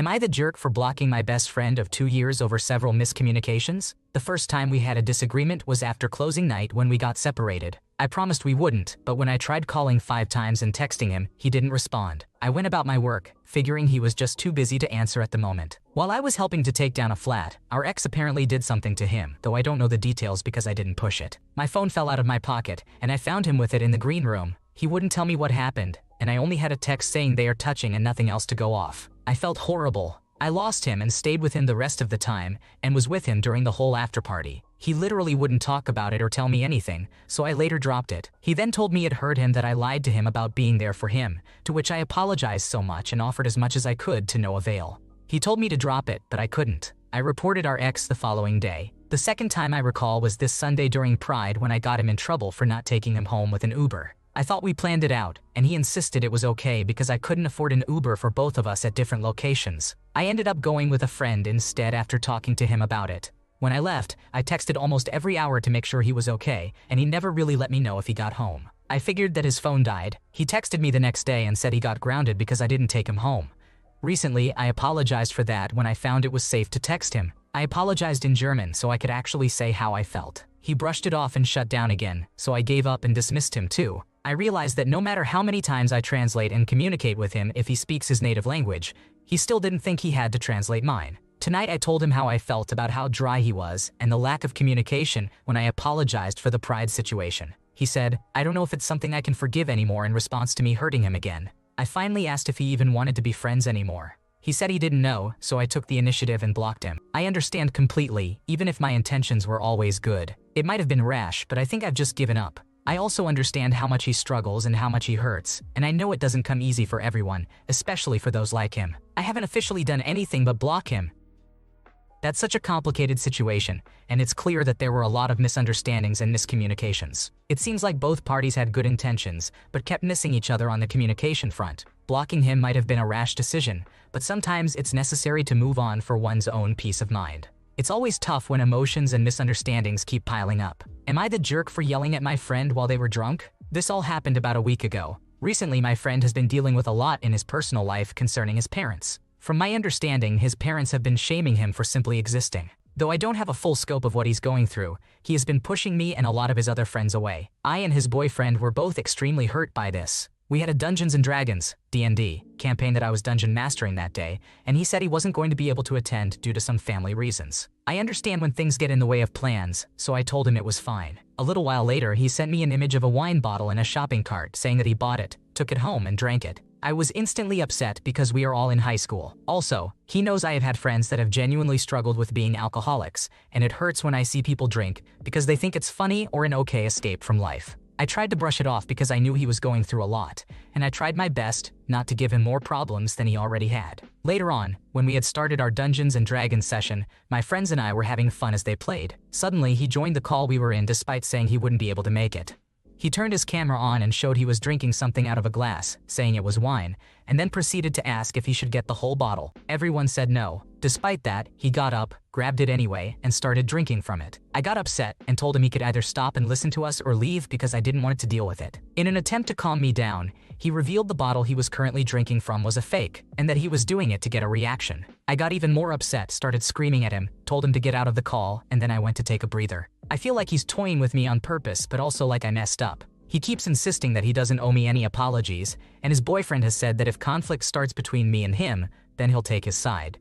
I the jerk for blocking my best friend of 2 years over several miscommunications? The first time we had a disagreement was after closing night when we got separated. I promised we wouldn't, but when I tried calling 5 times and texting him, he didn't respond. I went about my work, figuring he was just too busy to answer at the moment. While I was helping to take down a flat, our ex apparently did something to him, though I don't know the details because I didn't push it. My phone fell out of my pocket, and I found him with it in the green room. He wouldn't tell me what happened, and I only had a text saying they are touching and nothing else to go off. I felt horrible. I lost him and stayed with him the rest of the time, and was with him during the whole after party. He literally wouldn't talk about it or tell me anything, so I later dropped it. He then told me it hurt him that I lied to him about being there for him, to which I apologized so much and offered as much as I could to no avail. He told me to drop it, but I couldn't. I reported our ex the following day. The second time I recall was this Sunday during Pride when I got him in trouble for not taking him home with an Uber. I thought we planned it out, and he insisted it was okay because I couldn't afford an Uber for both of us at different locations. I ended up going with a friend instead after talking to him about it. When I left, I texted almost every hour to make sure he was okay, and he never really let me know if he got home. I figured that his phone died. He texted me the next day and said he got grounded because I didn't take him home. Recently, I apologized for that when I found it was safe to text him. I apologized in German so I could actually say how I felt. He brushed it off and shut down again, so I gave up and dismissed him too. I realized that no matter how many times I translate and communicate with him if he speaks his native language, he still didn't think he had to translate mine. Tonight I told him how I felt about how dry he was and the lack of communication when I apologized for the Pride situation. He said, "I don't know if it's something I can forgive anymore," in response to me hurting him again. I finally asked if he even wanted to be friends anymore. He said he didn't know, so I took the initiative and blocked him. I understand completely, even if my intentions were always good. It might have been rash, but I think I've just given up. I also understand how much he struggles and how much he hurts, and I know it doesn't come easy for everyone, especially for those like him. I haven't officially done anything but block him. That's such a complicated situation, and it's clear that there were a lot of misunderstandings and miscommunications. It seems like both parties had good intentions, but kept missing each other on the communication front. Blocking him might have been a rash decision, but sometimes it's necessary to move on for one's own peace of mind. It's always tough when emotions and misunderstandings keep piling up. Am I the jerk for yelling at my friend while they were drunk? This all happened about a week ago. Recently, my friend has been dealing with a lot in his personal life concerning his parents. From my understanding, his parents have been shaming him for simply existing. Though I don't have a full scope of what he's going through, he has been pushing me and a lot of his other friends away. I and his boyfriend were both extremely hurt by this. We had a Dungeons & Dragons (D&D) campaign that I was dungeon mastering that day, and he said he wasn't going to be able to attend due to some family reasons. I understand when things get in the way of plans, so I told him it was fine. A little while later, he sent me an image of a wine bottle in a shopping cart saying that he bought it, took it home, and drank it. I was instantly upset because we are all in high school. Also, he knows I have had friends that have genuinely struggled with being alcoholics, and it hurts when I see people drink because they think it's funny or an okay escape from life. I tried to brush it off because I knew he was going through a lot, and I tried my best not to give him more problems than he already had. Later on, when we had started our Dungeons & Dragons session, my friends and I were having fun as they played. Suddenly, he joined the call we were in despite saying he wouldn't be able to make it. He turned his camera on and showed he was drinking something out of a glass, saying it was wine, and then proceeded to ask if he should get the whole bottle. Everyone said no. Despite that, he got up, grabbed it anyway, and started drinking from it. I got upset and told him he could either stop and listen to us or leave because I didn't want to deal with it. In an attempt to calm me down, he revealed the bottle he was currently drinking from was a fake, and that he was doing it to get a reaction. I got even more upset, started screaming at him, told him to get out of the call, and then I went to take a breather. I feel like he's toying with me on purpose, but also like I messed up. He keeps insisting that he doesn't owe me any apologies, and his boyfriend has said that if conflict starts between me and him, then he'll take his side.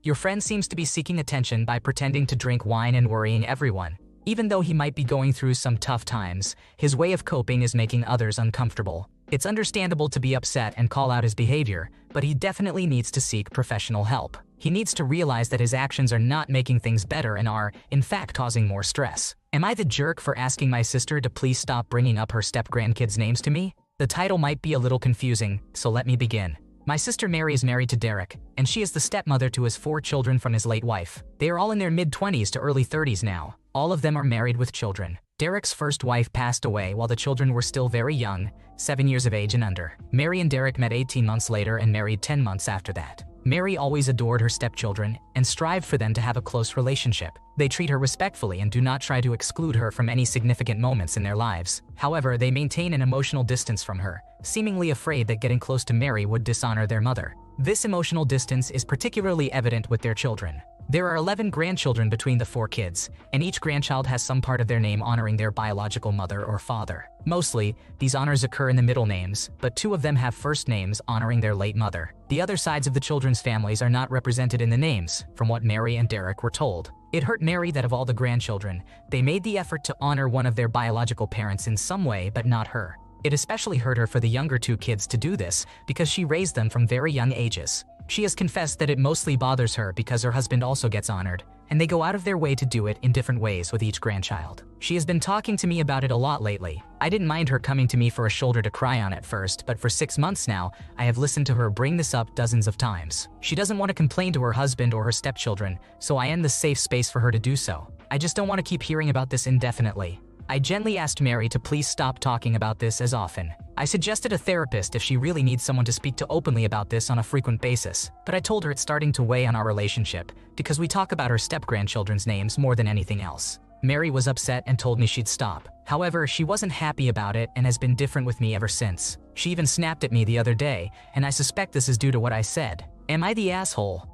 Your friend seems to be seeking attention by pretending to drink wine and worrying everyone. Even though he might be going through some tough times, his way of coping is making others uncomfortable. It's understandable to be upset and call out his behavior, but he definitely needs to seek professional help. He needs to realize that his actions are not making things better and are, in fact, causing more stress. Am I the jerk for asking my sister to please stop bringing up her step-grandkids' names to me? The title might be a little confusing, so let me begin. My sister Mary is married to Derek, and she is the stepmother to his 4 children from his late wife. They are all in their mid-20s to early 30s now. All of them are married with children. Derek's first wife passed away while the children were still very young, 7 years of age and under. Mary and Derek met 18 months later and married 10 months after that. Mary always adored her stepchildren and strived for them to have a close relationship. They treat her respectfully and do not try to exclude her from any significant moments in their lives. However, they maintain an emotional distance from her, seemingly afraid that getting close to Mary would dishonor their mother. This emotional distance is particularly evident with their children. There are 11 grandchildren between the 4 kids, and each grandchild has some part of their name honoring their biological mother or father. Mostly, these honors occur in the middle names, but 2 of them have first names honoring their late mother. The other sides of the children's families are not represented in the names, from what Mary and Derek were told. It hurt Mary that of all the grandchildren, they made the effort to honor one of their biological parents in some way but not her. It especially hurt her for the younger 2 kids to do this because she raised them from very young ages. She has confessed that it mostly bothers her because her husband also gets honored, and they go out of their way to do it in different ways with each grandchild. She has been talking to me about it a lot lately. I didn't mind her coming to me for a shoulder to cry on at first, but for 6 months now, I have listened to her bring this up dozens of times. She doesn't want to complain to her husband or her stepchildren, so I am the safe space for her to do so. I just don't want to keep hearing about this indefinitely. I gently asked Mary to please stop talking about this as often. I suggested a therapist if she really needs someone to speak to openly about this on a frequent basis, but I told her it's starting to weigh on our relationship because we talk about her step-grandchildren's names more than anything else. Mary was upset and told me she'd stop. However, she wasn't happy about it and has been different with me ever since. She even snapped at me the other day, and I suspect this is due to what I said. Am I the asshole?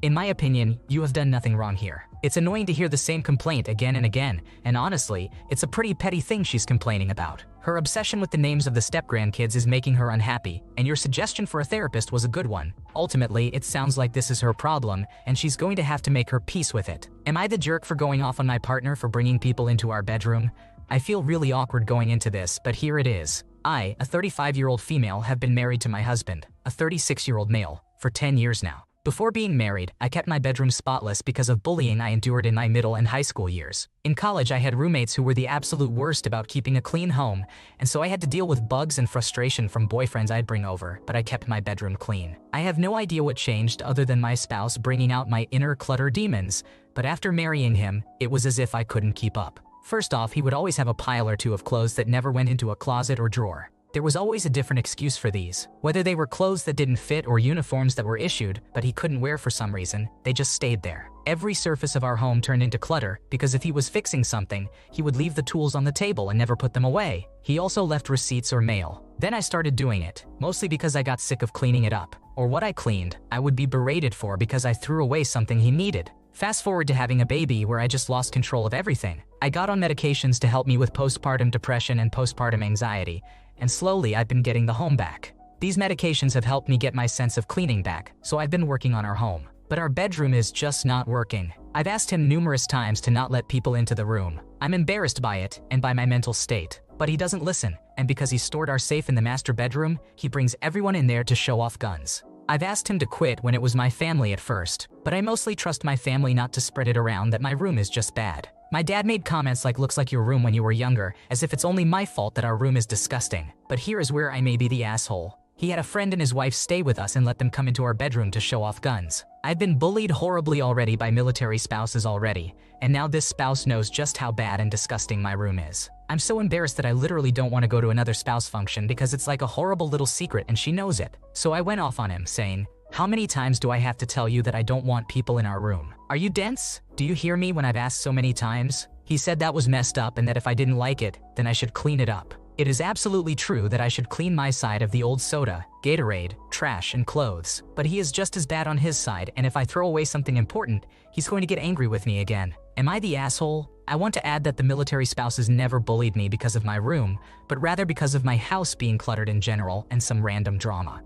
In my opinion, you have done nothing wrong here. It's annoying to hear the same complaint again and again, and honestly, it's a pretty petty thing she's complaining about. Her obsession with the names of the step-grandkids is making her unhappy, and your suggestion for a therapist was a good one. Ultimately, it sounds like this is her problem, and she's going to have to make her peace with it. Am I the jerk for going off on my partner for bringing people into our bedroom? I feel really awkward going into this, but here it is. I, a 35-year-old female, have been married to my husband, a 36-year-old male, for 10 years now. Before being married, I kept my bedroom spotless because of bullying I endured in my middle and high school years. In college, I had roommates who were the absolute worst about keeping a clean home, and so I had to deal with bugs and frustration from boyfriends I'd bring over, but I kept my bedroom clean. I have no idea what changed other than my spouse bringing out my inner clutter demons, but after marrying him, it was as if I couldn't keep up. First off, he would always have a pile or 2 of clothes that never went into a closet or drawer. There was always a different excuse for these. Whether they were clothes that didn't fit or uniforms that were issued, but he couldn't wear for some reason, they just stayed there. Every surface of our home turned into clutter because if he was fixing something, he would leave the tools on the table and never put them away. He also left receipts or mail. Then I started doing it, mostly because I got sick of cleaning it up. Or what I cleaned, I would be berated for because I threw away something he needed. Fast forward to having a baby where I just lost control of everything. I got on medications to help me with postpartum depression and postpartum anxiety, and slowly I've been getting the home back. These medications have helped me get my sense of cleaning back, so I've been working on our home. But our bedroom is just not working. I've asked him numerous times to not let people into the room. I'm embarrassed by it and by my mental state, but he doesn't listen, and because he stored our safe in the master bedroom, he brings everyone in there to show off guns. I've asked him to quit when it was my family at first, but I mostly trust my family not to spread it around that my room is just bad. My dad made comments like looks like your room when you were younger, as if it's only my fault that our room is disgusting. But here is where I may be the asshole. He had a friend and his wife stay with us and let them come into our bedroom to show off guns. I've been bullied horribly already by military spouses already, and now this spouse knows just how bad and disgusting my room is. I'm so embarrassed that I literally don't want to go to another spouse function because it's like a horrible little secret and she knows it. So I went off on him, saying, "How many times do I have to tell you that I don't want people in our room? Are you dense? Do you hear me when I've asked so many times?" He said that was messed up and that if I didn't like it, then I should clean it up. It is absolutely true that I should clean my side of the old soda, Gatorade, trash, and clothes. But he is just as bad on his side, and if I throw away something important, he's going to get angry with me again. Am I the asshole? I want to add that the military spouses never bullied me because of my room, but rather because of my house being cluttered in general and some random drama.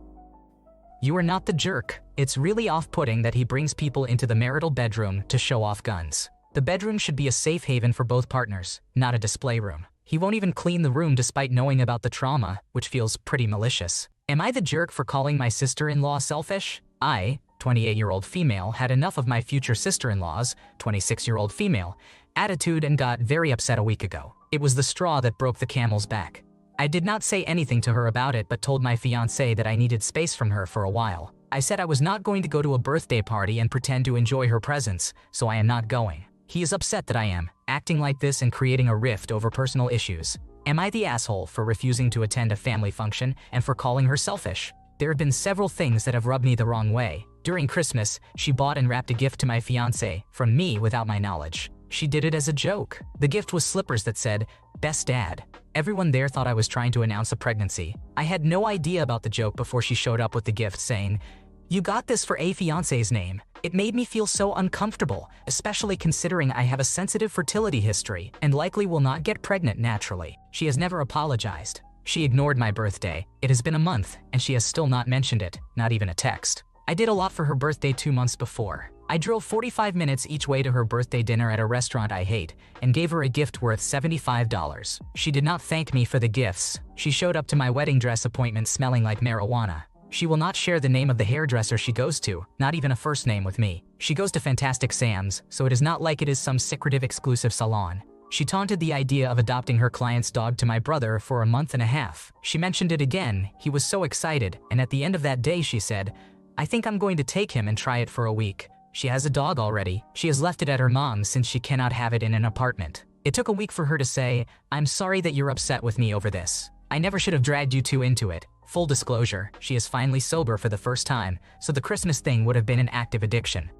You are not the jerk. It's really off-putting that he brings people into the marital bedroom to show off guns. The bedroom should be a safe haven for both partners, not a display room. He won't even clean the room despite knowing about the trauma, which feels pretty malicious. Am I the jerk for calling my sister-in-law selfish? I, 28-year-old female, had enough of my future sister-in-law's, 26-year-old female, attitude and got very upset a week ago. It was the straw that broke the camel's back. I did not say anything to her about it but told my fiancé that I needed space from her for a while. I said I was not going to go to a birthday party and pretend to enjoy her presence, so I am not going. He is upset that I am, acting like this and creating a rift over personal issues. Am I the asshole for refusing to attend a family function and for calling her selfish? There have been several things that have rubbed me the wrong way. During Christmas, she bought and wrapped a gift to my fiancé from me without my knowledge. She did it as a joke. The gift was slippers that said, "Best Dad." Everyone there thought I was trying to announce a pregnancy. I had no idea about the joke before she showed up with the gift saying, "You got this for a fiance's name." It made me feel so uncomfortable, especially considering I have a sensitive fertility history and likely will not get pregnant naturally. She has never apologized. She ignored my birthday. It has been a month, and she has still not mentioned it, not even a text. I did a lot for her birthday 2 months before. I drove 45 minutes each way to her birthday dinner at a restaurant I hate and gave her a gift worth $75. She did not thank me for the gifts. She showed up to my wedding dress appointment smelling like marijuana. She will not share the name of the hairdresser she goes to, not even a first name with me. She goes to Fantastic Sam's, so it is not like it is some secretive exclusive salon. She taunted the idea of adopting her client's dog to my brother for a month and a half. She mentioned it again. He was so excited, and at the end of that day she said, "I think I'm going to take him and try it for a week." She has a dog already. She has left it at her mom's since she cannot have it in an apartment. It took a week for her to say, "I'm sorry that you're upset with me over this. I never should have dragged you two into it." Full disclosure, she is finally sober for the first time, so the Christmas thing would have been an active addiction.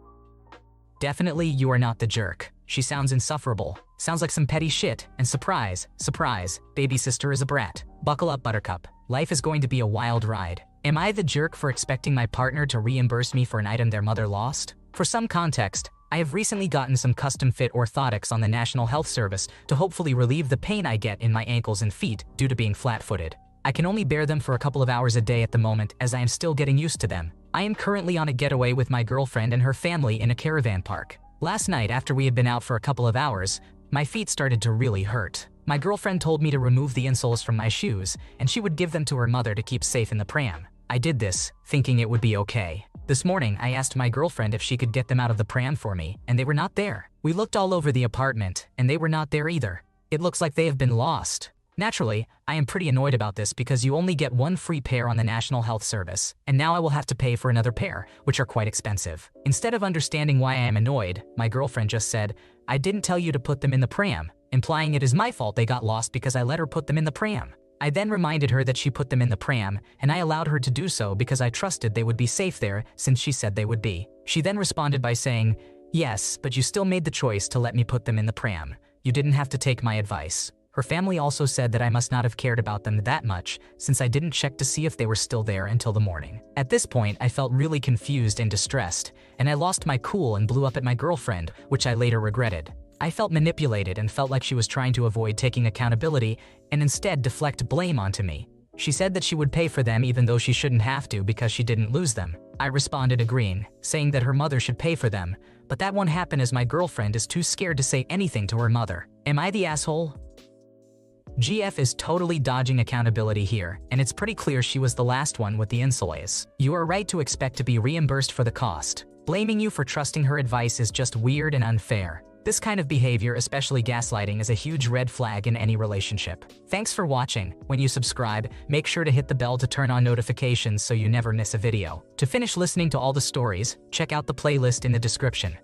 Definitely you are not the jerk. She sounds insufferable. Sounds like some petty shit. And surprise, surprise, baby sister is a brat. Buckle up, Buttercup. Life is going to be a wild ride. Am I the jerk for expecting my partner to reimburse me for an item their mother lost? For some context, I have recently gotten some custom-fit orthotics on the National Health Service to hopefully relieve the pain I get in my ankles and feet due to being flat-footed. I can only bear them for a couple of hours a day at the moment as I am still getting used to them. I am currently on a getaway with my girlfriend and her family in a caravan park. Last night, after we had been out for a couple of hours, my feet started to really hurt. My girlfriend told me to remove the insoles from my shoes, and she would give them to her mother to keep safe in the pram. I did this, thinking it would be okay. This morning, I asked my girlfriend if she could get them out of the pram for me, and they were not there. We looked all over the apartment, and they were not there either. It looks like they have been lost. Naturally, I am pretty annoyed about this because you only get one free pair on the National Health Service, and now I will have to pay for another pair, which are quite expensive. Instead of understanding why I am annoyed, my girlfriend just said, "I didn't tell you to put them in the pram," implying it is my fault they got lost because I let her put them in the pram. I then reminded her that she put them in the pram, and I allowed her to do so because I trusted they would be safe there since she said they would be. She then responded by saying, "Yes, but you still made the choice to let me put them in the pram. You didn't have to take my advice." Her family also said that I must not have cared about them that much since I didn't check to see if they were still there until the morning. At this point, I felt really confused and distressed, and I lost my cool and blew up at my girlfriend, which I later regretted. I felt manipulated and felt like she was trying to avoid taking accountability and instead deflect blame onto me. She said that she would pay for them even though she shouldn't have to because she didn't lose them. I responded agreeing, saying that her mother should pay for them, but that won't happen as my girlfriend is too scared to say anything to her mother. Am I the asshole? GF is totally dodging accountability here, and it's pretty clear she was the last one with the insoles. You are right to expect to be reimbursed for the cost. Blaming you for trusting her advice is just weird and unfair. This kind of behavior, especially gaslighting, is a huge red flag in any relationship. Thanks for watching. When you subscribe, make sure to hit the bell to turn on notifications so you never miss a video. To finish listening to all the stories, check out the playlist in the description.